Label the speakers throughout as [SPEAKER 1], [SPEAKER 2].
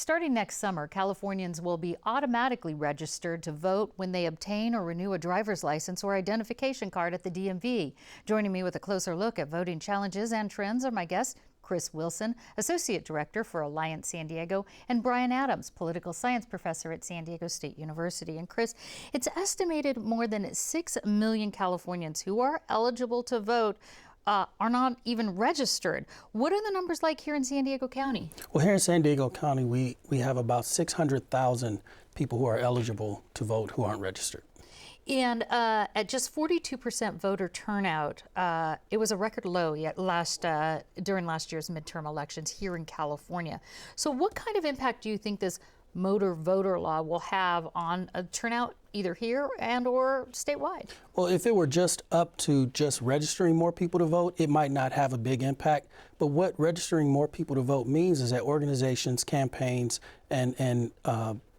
[SPEAKER 1] Starting next summer, Californians will be automatically registered to vote when they obtain or renew a driver's license or identification card at the DMV. Joining me with a closer look at voting challenges and trends are my guests, Chris Wilson, Associate Director for Alliance San Diego, and Brian Adams, Political Science Professor at San Diego State University. And Chris, it's estimated more than 6 million Californians who are eligible to vote are not even registered. What are the numbers like here in San Diego County?
[SPEAKER 2] Well, here in San Diego County, we have about 600,000 people who are eligible to vote who aren't registered.
[SPEAKER 1] And at just 42% voter turnout, it was a record low during last year's midterm elections here in California. So what kind of impact do you think this motor voter law will have on a turnout either here and or statewide?
[SPEAKER 2] Well, if it were just up to just registering more people to vote, it might not have a big impact. But what registering more people to vote means is that organizations, campaigns, and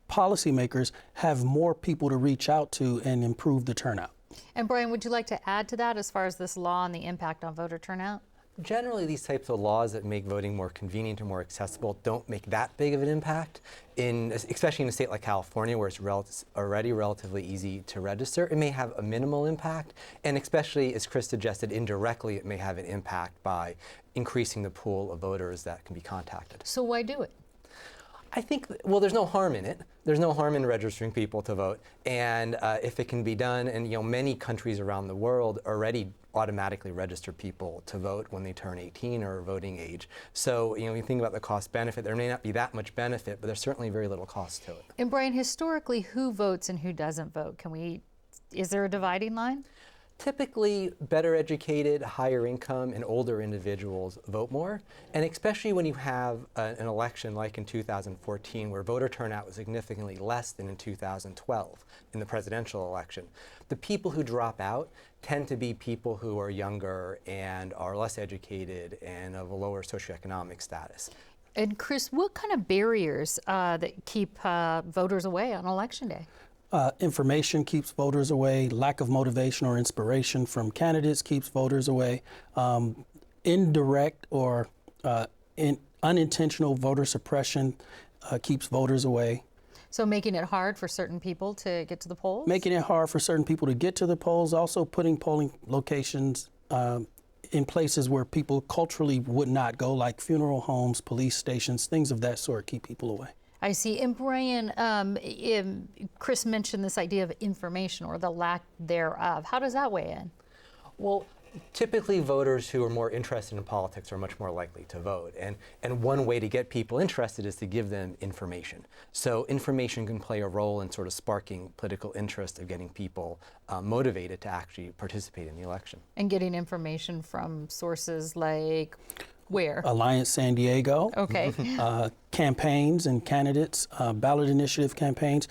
[SPEAKER 2] policymakers have more people to reach out to and improve the turnout.
[SPEAKER 1] And Brian, would you like to add to that as far as this law and the impact on voter turnout?
[SPEAKER 3] Generally, these types of laws that make voting more convenient or more accessible don't make that big of an impact, especially in a state like California where it's already relatively easy to register. It may have a minimal impact, and especially, as Chris suggested, indirectly it may have an impact by increasing the pool of voters that can be contacted.
[SPEAKER 1] So why do it?
[SPEAKER 3] I think, well, there's no harm in it. There's no harm in registering people to vote. And if it can be done, and many countries around the world already automatically register people to vote when they turn 18 or voting age. So, when you think about the cost benefit, there may not be that much benefit, but there's certainly very little cost to it.
[SPEAKER 1] And Brian, historically, who votes and who doesn't vote? Is there a dividing line?
[SPEAKER 3] Typically, better educated, higher income, and older individuals vote more. And especially when you have an election like in 2014, where voter turnout was significantly less than in 2012 in the presidential election. The people who drop out tend to be people who are younger and are less educated and of a lower socioeconomic status.
[SPEAKER 1] And Chris, what kind of barriers that keep voters away on Election Day?
[SPEAKER 2] Information keeps voters away. Lack of motivation or inspiration from candidates keeps voters away. Indirect or unintentional voter suppression keeps voters away.
[SPEAKER 1] So making it hard for certain people to get to the polls?
[SPEAKER 2] Making it hard for certain people to get to the polls. Also putting polling locations in places where people culturally would not go, like funeral homes, police stations, things of that sort keep people away.
[SPEAKER 1] I see. And Brian, Chris mentioned this idea of information or the lack thereof. How does that weigh in?
[SPEAKER 3] Well, typically voters who are more interested in politics are much more likely to vote. And one way to get people interested is to give them information. So information can play a role in sort of sparking political interest of getting people motivated to actually participate in the election.
[SPEAKER 1] And getting information from sources like where?
[SPEAKER 2] Alliance San Diego.
[SPEAKER 1] Okay.
[SPEAKER 2] Campaigns and candidates, ballot initiative campaigns.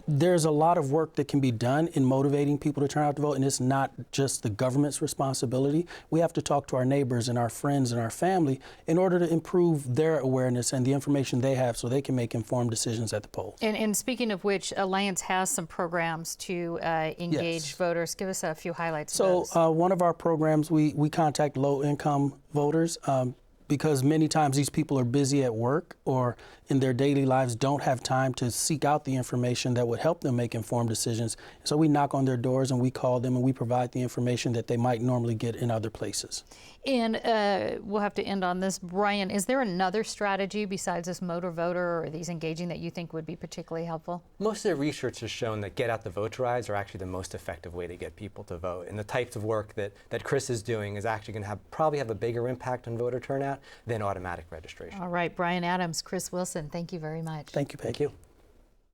[SPEAKER 2] There's a lot of work that can be done in motivating people to turn out to vote, and it's not just the government's responsibility. We have to talk to our neighbors and our friends and our family in order to improve their awareness and the information they have so they can make informed decisions at the polls.
[SPEAKER 1] And speaking of which, Alliance has some programs to engage voters. Give us a few highlights of those.
[SPEAKER 2] One of our programs, we contact low-income voters because many times these people are busy at work or in their daily lives don't have time to seek out the information that would help them make informed decisions. So we knock on their doors and we call them and we provide the information that they might normally get in other places.
[SPEAKER 1] And we'll have to end on this. Brian, is there another strategy besides this motor voter or these engaging that you think would be particularly helpful?
[SPEAKER 3] Most of the research has shown that get out the vote drives are actually the most effective way to get people to vote. And the types of work that Chris is doing is actually going to probably have a bigger impact on voter turnout than automatic registration.
[SPEAKER 1] All right, Brian Adams, Chris Wilson, thank you very much.
[SPEAKER 2] Thank you, Peggy.
[SPEAKER 3] Thank you.